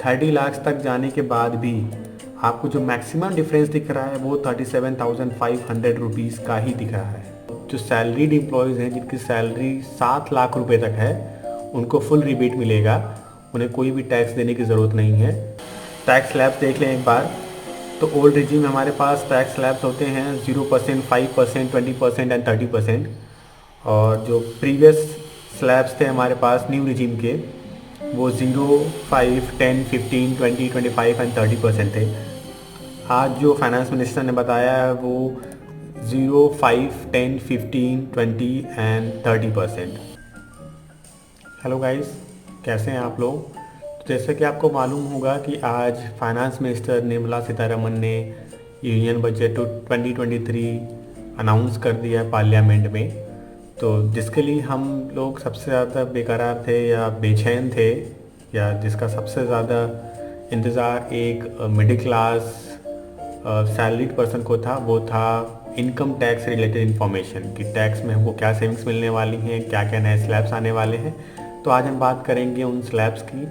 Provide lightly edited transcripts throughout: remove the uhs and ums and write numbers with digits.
30 लाख तक जाने के बाद भी आपको जो मैक्सिमम डिफरेंस दिख रहा है वो 37,500 रुपीज़ का ही दिख रहा है। जो सैलरीड एम्प्लॉयज़ हैं जिनकी सैलरी 7 लाख रुपए तक है उनको फुल रिबेट मिलेगा, उन्हें कोई भी टैक्स देने की ज़रूरत नहीं है। टैक्स स्लैब्स देख लें एक बार। तो ओल्ड रिजीम में हमारे पास टैक्स स्लैब्स होते हैं 0%, 5%, 20% एंड 30%। और जो प्रीवियस स्लैब्स थे हमारे पास न्यू रिजीम के वो 0, 5, 10, 15, 20, 25 एंड 30% थे। आज जो फाइनेंस मिनिस्टर ने बताया है वो 0, 5, 10, 15, 20 एंड 30%। हेलो गाइस, कैसे हैं आप लोग? तो जैसे कि आपको मालूम होगा कि आज फाइनेंस मिनिस्टर निर्मला सीतारमण ने यूनियन बजट 2023 अनाउंस कर दिया है पार्लियामेंट में। तो जिसके लिए हम लोग सबसे ज़्यादा बेकरार थे या बेचैन थे, या जिसका सबसे ज़्यादा इंतज़ार एक मिडिल क्लास सैलरीड पर्सन को था, वो था इनकम टैक्स रिलेटेड इन्फॉर्मेशन कि टैक्स में हमको क्या सेविंग्स मिलने वाली हैं, क्या क्या नए स्लैब्स आने वाले हैं। तो आज हम बात करेंगे उन स्लैब्स की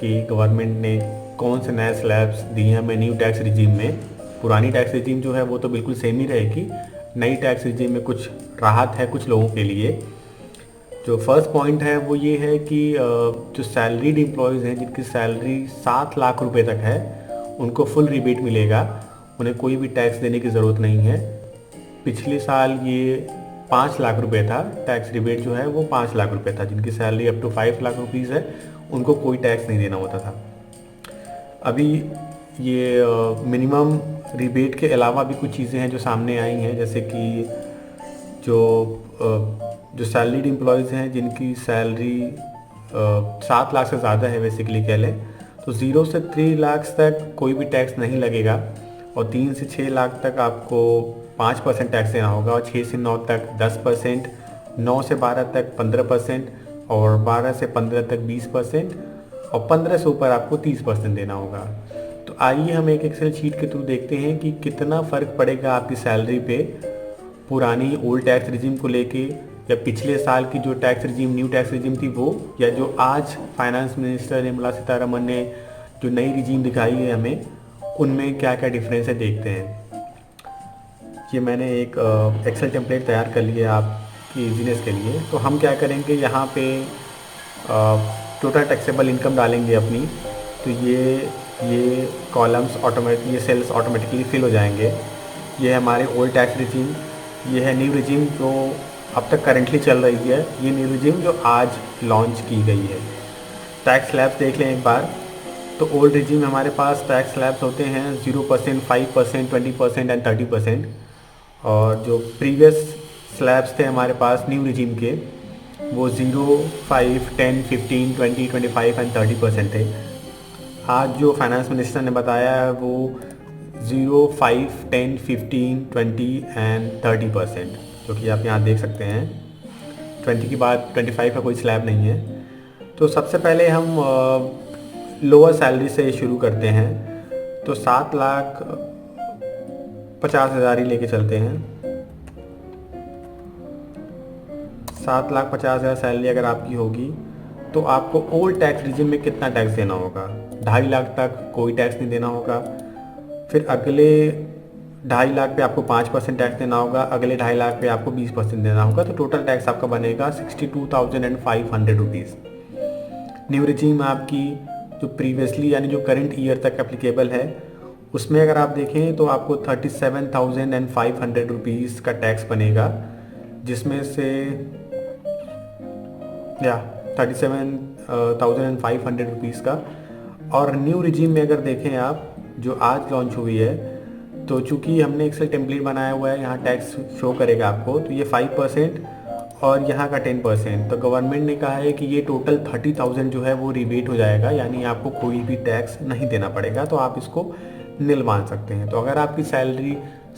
कि गवर्नमेंट ने कौन से नए स्लैब्स दिए हैं हमें न्यू टैक्स रिजीम में। पुरानी टैक्स रिजीम जो है वो तो बिल्कुल सेम ही रहेगी, नई टैक्स रिजीम में कुछ राहत है कुछ लोगों के लिए। जो फर्स्ट पॉइंट है वो ये है कि जो सैलरीड एम्प्लॉयज़ हैं जिनकी सैलरी 7 लाख रुपए तक है उनको फुल रिबेट मिलेगा, उन्हें कोई भी टैक्स देने की ज़रूरत नहीं है। पिछले साल ये 5 लाख रुपए था, टैक्स रिबेट जो है वो 5 लाख रुपए था। जिनकी salary up to 5 lakh rupees है उनको कोई टैक्स नहीं देना होता था। अभी ये मिनिमम रिबेट के अलावा भी कुछ चीज़ें हैं जो सामने आई हैं, जैसे कि जो सैलरीड एम्प्लॉयज़ हैं जिनकी सैलरी 7 लाख से ज़्यादा है बेसिकली कह लें, तो 0 से 3 लाख तक कोई भी टैक्स नहीं लगेगा, और 3 से 6 लाख तक आपको 5% टैक्स देना होगा, और 6 से 9 तक 10%, 9 से 12 तक 15%, और 12 से 15 तक 20%, और 15 से ऊपर आपको 30% देना होगा। तो आइए हम एक एक्सेल शीट के थ्रू देखते हैं कि कितना फ़र्क पड़ेगा आपकी सैलरी पे पुरानी ओल्ड टैक्स रिजीम को लेके, या पिछले साल की जो tax regime new tax regime थी वो, या जो आज फाइनेंस मिनिस्टर निर्मला सीतारमण ने जो नई रिजीम दिखाई है हमें, उनमें क्या क्या डिफरेंस है देखते हैं। ये मैंने एक एक्सेल टेम्पलेट तैयार कर लिया आपकी इजीनेस के लिए। तो हम क्या करेंगे, यहाँ पे टोटल टैक्सेबल इनकम डालेंगे अपनी, तो ये कॉलम्स ये सेल्स ऑटोमेटिकली फिल हो जाएंगे। ये है हमारे ओल्ड टैक्स रिजीम, ये है न्यू रिजीम जो अब तक करेंटली चल रही है, ये न्यू रिजीम जो आज लॉन्च की गई है। टैक्स स्लैब्स देख लें एक बार। तो ओल्ड रिजीम में हमारे पास टैक्स स्लैब्स होते हैं 0%, 5%, 20% एंड 30%। और जो प्रीवियस स्लैब्स थे हमारे पास न्यू रिजीम के वो 0, 5, 10, 15, 20, 25 एंड 30% थे। आज जो फाइनेंस मिनिस्टर ने बताया है वो 0, 5, 10, 15, 20 एंड 30%, जो कि आप यहाँ देख सकते हैं। 20 के बाद 25 का कोई स्लैब नहीं है। तो सबसे पहले हम लोअर सैलरी से शुरू करते हैं। तो 7,50,000 ही लेके चलते हैं। 7,50,000 सैलरी अगर आपकी होगी तो आपको ओल्ड टैक्स रिजिम में कितना टैक्स देना होगा? 2.5 लाख तक कोई टैक्स नहीं देना होगा। फिर अगले 2.5 लाख पे आपको 5% टैक्स देना होगा, अगले 2.5 लाख पे आपको 20% देना होगा। तो टोटल टैक्स आपका बनेगा 62,500 रुपीज़। न्यू रिजीम आपकी जो प्रीवियसली यानी जो करंट ईयर तक एप्लीकेबल है उसमें अगर आप देखें तो आपको 37,500 रुपीज़ का टैक्स बनेगा, जिसमें से 37,500 रुपीज़ का। और न्यू रिजीम में अगर देखें आप जो आज लॉन्च हुई है, तो चूँकि हमने एक्सेल टेम्पलेट बनाया हुआ है, यहाँ टैक्स शो करेगा आपको, तो ये 5% और यहाँ का 10%। तो गवर्नमेंट ने कहा है कि ये टोटल 30,000 जो है वो रिबेट हो जाएगा, यानी आपको कोई भी टैक्स नहीं देना पड़ेगा। तो आप इसको नील मान सकते हैं। तो अगर आपकी सैलरी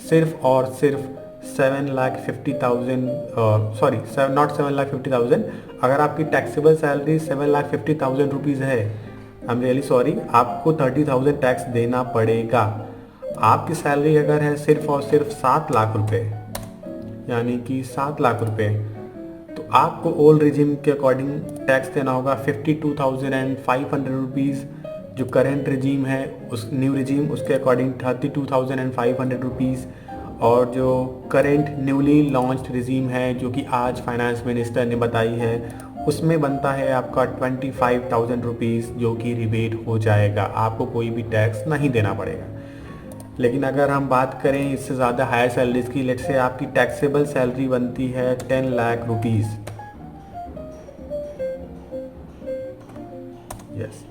सिर्फ और सिर्फ 7,50,000 नॉट 7,50,000, अगर आपकी टैक्सेबल सैलरी 7,50,000 रुपीज़ है, आई एम रियली सॉरी, आपको 30,000 टैक्स देना पड़ेगा। आपकी सैलरी अगर है सिर्फ और सिर्फ 7 लाख रुपए, यानी कि 7 लाख रुपए, तो आपको ओल्ड रिजिम के अकॉर्डिंग टैक्स देना होगा 52,500 रुपीज़, जो करेंट रिजीम है उस न्यू रिजीम उसके अकॉर्डिंग 32,500 रुपीज़, और जो करेंट न्यूली लॉन्च्ड रिजीम है जो कि आज फाइनेंस मिनिस्टर ने बताई है उसमें बनता है आपका 25,000 रुपीज़, जो कि रिबेट हो जाएगा, आपको कोई भी टैक्स नहीं देना पड़ेगा। लेकिन अगर हम बात करें इससे ज़्यादा हायर सैलरीज की, लेट से आपकी टैक्सेबल सैलरी बनती है 10 lakh rupees, yes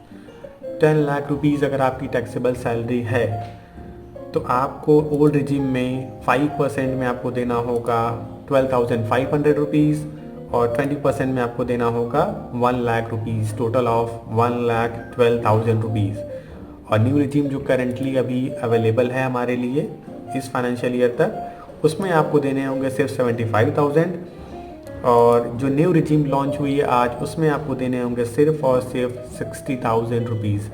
10 lakh rupees अगर आपकी टैक्सेबल सैलरी है तो आपको ओल्ड रिजीम में 5% में आपको देना होगा 12,500 रुपीज़, और 20% में आपको देना होगा 1 lakh rupees, total of 1,12,000 rupees. और न्यू रिजीम जो करेंटली अभी अवेलेबल है हमारे लिए इस फाइनेंशियल ईयर तक, उसमें आपको देने होंगे सिर्फ 75,000, और जो न्यू रिजीम लॉन्च हुई है आज उसमें आपको देने होंगे सिर्फ और सिर्फ 60,000 रुपीज़।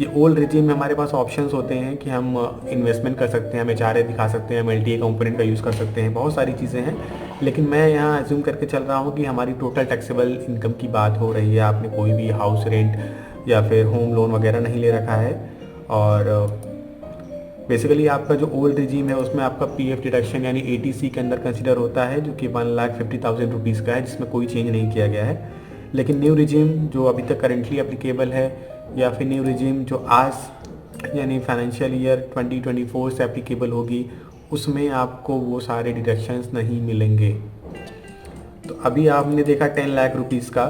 ये ओल्ड रिजीम में हमारे पास ऑप्शंस होते हैं कि हम इन्वेस्टमेंट कर सकते हैं, हम HRA दिखा सकते हैं, हम LTA कंपोनेंट का यूज़ कर सकते हैं, बहुत सारी चीज़ें हैं। लेकिन मैं यहाँ एज्यूम करके चल रहा हूँ कि हमारी टोटल टैक्सेबल इनकम की बात हो रही है, आपने कोई भी हाउस रेंट या फिर होम लोन वगैरह नहीं ले रखा है। और बेसिकली आपका जो ओल्ड रिजीम है उसमें आपका PF डिडक्शन यानी ATC के अंदर कंसिडर होता है, जो कि 1,50,000 रुपीज़ का है, जिसमें कोई चेंज नहीं किया गया है। लेकिन न्यू रिजीम जो अभी तक करेंटली एप्लीकेबल है, या फिर न्यू रिजीम जो आज यानी फाइनेंशियल ईयर 2024 से एप्लीकेबल होगी, उसमें आपको वो सारे डिडक्शंस नहीं मिलेंगे। तो अभी आपने देखा 10 लाख रुपीज़ का,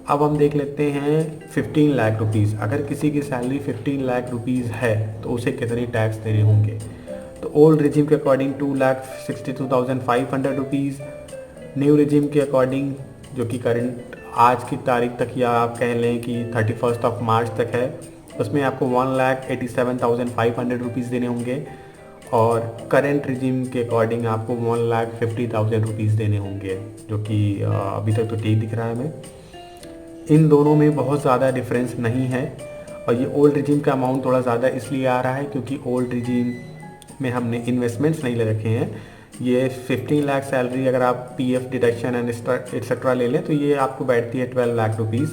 अब हम देख लेते हैं 15 लाख रुपीज़। अगर किसी की सैलरी 15 लाख रुपीज़ है तो उसे कितने टैक्स देने होंगे? तो ओल्ड रिजीम के अकॉर्डिंग 2,62,500 रुपीज़, न्यू रिजीम के अकॉर्डिंग जो कि करंट आज की तारीख तक या आप कह लें कि 31 मार्च तक है, उसमें आपको 1,87,500 रुपीज़ देने होंगे, और करंट रिजीम के अकॉर्डिंग आपको 1,50,000 रुपीज़ देने होंगे, जो कि अभी तक तो ठीक दिख रहा है हमें। इन दोनों में बहुत ज़्यादा डिफरेंस नहीं है, और ये ओल्ड रिजीम का अमाउंट थोड़ा ज़्यादा इसलिए आ रहा है क्योंकि ओल्ड रिजीम में हमने इन्वेस्टमेंट्स नहीं ले रखे हैं। ये 15 लाख सैलरी अगर आप PF डिडक्शन एंड एक्सेट्रा ले लें तो ये आपको बैठती है 12 लाख रुपीज़।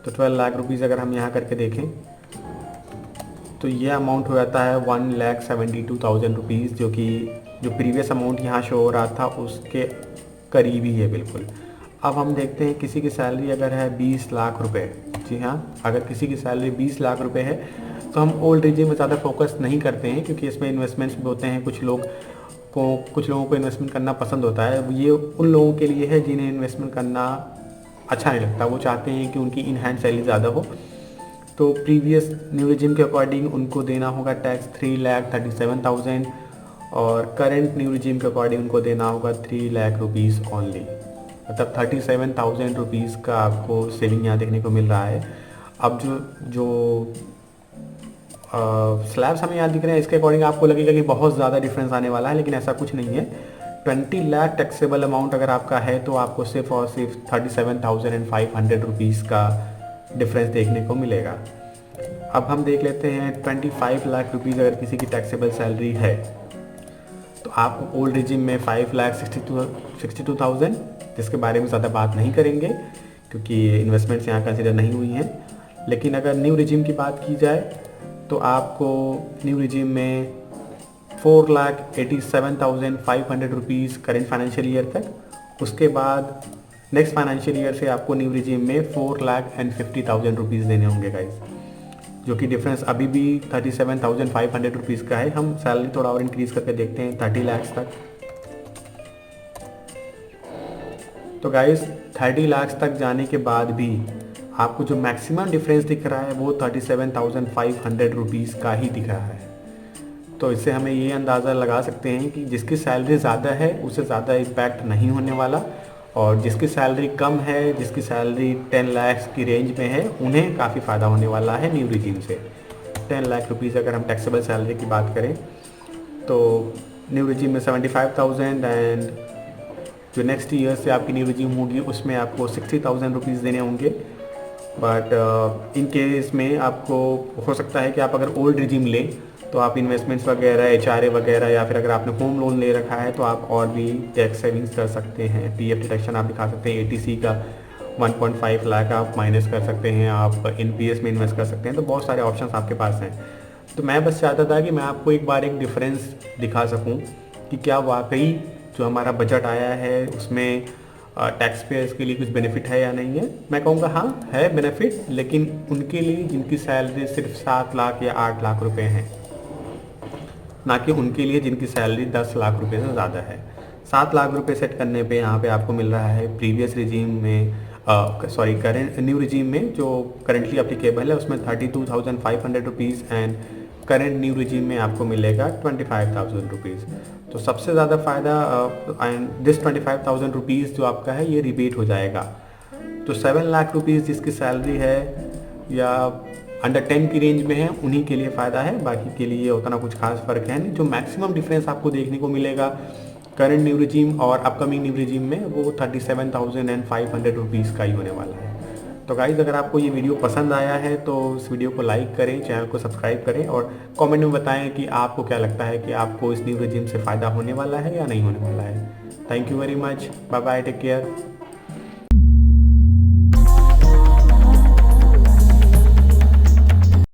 तो 12 लाख रुपीज़ अगर हम यहाँ करके देखें तो ये अमाउंट हो जाता है 1,72,000 रुपीज़, जो कि जो प्रीवियस अमाउंट यहाँ शो हो रहा था उसके करीब ही है बिल्कुल। अब हम देखते हैं किसी की सैलरी अगर है 20 लाख रुपए, जी हाँ, अगर किसी की सैलरी 20 लाख रुपए है तो हम ओल्ड रिजीम में ज़्यादा फोकस नहीं करते हैं, क्योंकि इसमें इन्वेस्टमेंट्स भी होते हैं। कुछ लोगों को इन्वेस्टमेंट करना पसंद होता है। ये उन लोगों के लिए है जिन्हें इन्वेस्टमेंट करना अच्छा नहीं लगता, वो चाहते हैं कि उनकी इन हैंड सैलरी ज़्यादा हो। तो प्रीवियस न्यू रिजीम के अकॉर्डिंग उनको देना होगा टैक्स 3,37,000, और करंट न्यू रिजीम के अकॉर्डिंग उनको देना होगा 3 लाख रुपीज़ ओनली, मतलब 37,000 रुपीज़ का आपको सेविंग यहाँ देखने को मिल रहा है। अब जो स्लैब्स हमें यहाँ दिख रहे हैं इसके अकॉर्डिंग आपको लगेगा कि बहुत ज़्यादा डिफरेंस आने वाला है, लेकिन ऐसा कुछ नहीं है। 20 लाख टैक्सेबल अमाउंट अगर आपका है तो आपको सिर्फ और सिर्फ 37,500 रुपीज़ का डिफरेंस देखने को मिलेगा। अब हम देख लेते हैं 25 लाख रुपीज़ अगर किसी की टैक्सेबल सैलरी है तो आपको ओल्ड रिजीम में 5,62,000, जिसके बारे में ज़्यादा बात नहीं करेंगे क्योंकि इन्वेस्टमेंट्स यहाँ कंसिडर नहीं हुई हैं। लेकिन अगर न्यू रिजीम की बात की जाए तो आपको न्यू रिजीम में 4,87,500 रुपीज़ करेंट फाइनेंशियल ईयर तक, उसके बाद नेक्स्ट फाइनेंशियल ईयर से आपको न्यू रिजीम में 4,50,000 रुपीज़ देने होंगे गाइस, जो कि डिफरेंस अभी भी 37,500 रुपीज़ का है। हम सैलरी थोड़ा और इंक्रीज़ करके देखते हैं 30 लाख तक। तो गाइस 30 लाख तक जाने के बाद भी आपको जो मैक्सिमम डिफरेंस दिख रहा है वो 37,500 रुपीज़ का ही दिख रहा है। तो इससे हमें ये अंदाज़ा लगा सकते हैं कि जिसकी सैलरी ज़्यादा है उसे ज़्यादा इम्पैक्ट नहीं होने वाला, और जिसकी सैलरी कम है, जिसकी सैलरी 10 लाख की रेंज में है, उन्हें काफ़ी फ़ायदा होने वाला है न्यू रिजीम से। 10 लाख रुपीज़ अगर हम टैक्सेबल सैलरी की बात करें तो न्यू रिजीम में 75,000, एंड जो नेक्स्ट ईयर से आपकी न्यू रिजीम होगी उसमें आपको 60,000 रुपीज़ देने होंगे। बट इन केस में आपको हो सकता है कि आप अगर ओल्ड रिजीम लें तो आप इन्वेस्टमेंट्स वगैरह, HRA वगैरह, या फिर अगर आपने होम लोन ले रखा है तो आप और भी टैक्स सेविंग्स कर सकते हैं, PF डिडक्शन आप दिखा सकते हैं, ATC का 1.5 लाख आप माइनस कर सकते हैं, आप एनपीएस में इन्वेस्ट कर सकते हैं। तो बहुत सारे ऑप्शंस आपके पास हैं। तो मैं बस चाहता था कि मैं आपको एक बार एक डिफरेंस दिखा सकूं कि क्या वाकई जो हमारा बजट आया है उसमें टैक्स पेयर्स के लिए कुछ बेनिफिट है या नहीं है। मैं कहूँगा हाँ है बेनिफिट, लेकिन उनके लिए जिनकी सैलरी सिर्फ 7 लाख या 8 लाख रुपए हैं, ना कि उनके लिए जिनकी सैलरी 10 लाख रुपए से ज़्यादा है। 7 लाख रुपए सेट करने पे यहाँ पे आपको मिल रहा है प्रीवियस रिजीम में, सॉरी करेंट न्यू रिजीम में जो करेंटली एप्लीकेबल है उसमें 32,500 rupees, and current new regime में आपको मिलेगा 25,000 रुपीज़। तो सबसे ज़्यादा फ़ायदा एंड दिस 25,000 रुपीज़ जो आपका है ये रिबेट हो जाएगा। तो 7 लाख रुपीज़ जिसकी सैलरी है या अंडर 10 की रेंज में है उन्हीं के लिए फ़ायदा है, बाकी के लिए उतना कुछ खास फ़र्क है नहीं। जो मैक्सिमम डिफरेंस आपको देखने को मिलेगा करंट न्यू रिजीम और अपकमिंग न्यू रिजीम में वो 37,500 रुपीज़ का ही होने वाला है। तो गाइज़ अगर आपको ये वीडियो पसंद आया है तो इस वीडियो को लाइक करें, चैनल को सब्सक्राइब करें और कमेंट में बताएं कि आपको क्या लगता है कि आपको इस न्यू रिजीम से फ़ायदा होने वाला है या नहीं होने वाला है। Thank you very much, bye bye, take care.